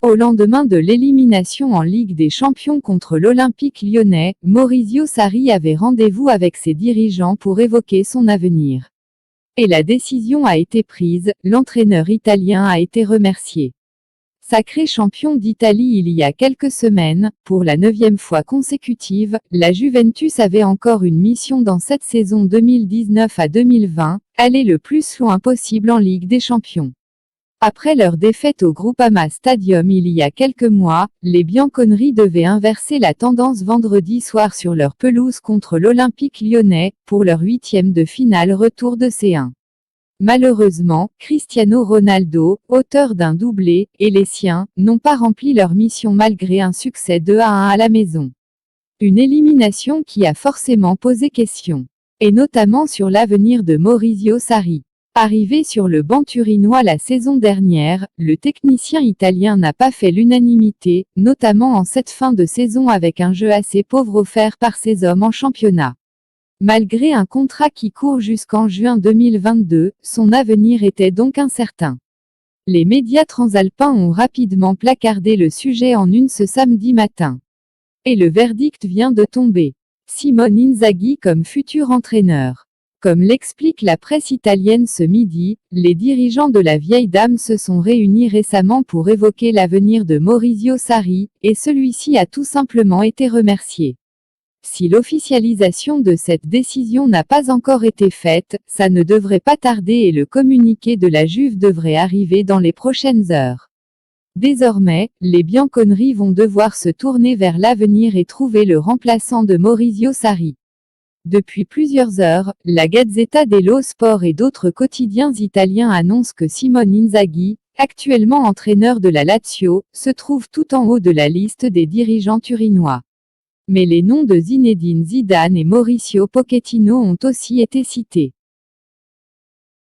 Au lendemain de l'élimination en Ligue des Champions contre l'Olympique lyonnais, Maurizio Sarri avait rendez-vous avec ses dirigeants pour évoquer son avenir. Et la décision a été prise, l'entraîneur italien a été remercié. Sacré champion d'Italie il y a quelques semaines, pour la 9e fois consécutive, la Juventus avait encore une mission dans cette saison 2019 à 2020, aller le plus loin possible en Ligue des Champions. Après leur défaite au Groupama Stadium il y a quelques mois, les Bianconeri devaient inverser la tendance vendredi soir sur leur pelouse contre l'Olympique lyonnais, pour leur 8e de finale retour de C1. Malheureusement, Cristiano Ronaldo, auteur d'un doublé, et les siens, n'ont pas rempli leur mission malgré un succès 2-1 à la maison. Une élimination qui a forcément posé question. Et notamment sur l'avenir de Maurizio Sarri. Arrivé sur le banc turinois la saison dernière, le technicien italien n'a pas fait l'unanimité, notamment en cette fin de saison avec un jeu assez pauvre offert par ses hommes en championnat. Malgré un contrat qui court jusqu'en juin 2022, son avenir était donc incertain. Les médias transalpins ont rapidement placardé le sujet en une ce samedi matin. Et le verdict vient de tomber. Simone Inzaghi comme futur entraîneur. Comme l'explique la presse italienne ce midi, les dirigeants de la vieille dame se sont réunis récemment pour évoquer l'avenir de Maurizio Sarri, et celui-ci a tout simplement été remercié. Si l'officialisation de cette décision n'a pas encore été faite, ça ne devrait pas tarder et le communiqué de la Juve devrait arriver dans les prochaines heures. Désormais, les Bianconeri vont devoir se tourner vers l'avenir et trouver le remplaçant de Maurizio Sarri. Depuis plusieurs heures, la Gazzetta dello Sport et d'autres quotidiens italiens annoncent que Simone Inzaghi, actuellement entraîneur de la Lazio, se trouve tout en haut de la liste des dirigeants turinois. Mais les noms de Zinedine Zidane et Mauricio Pochettino ont aussi été cités.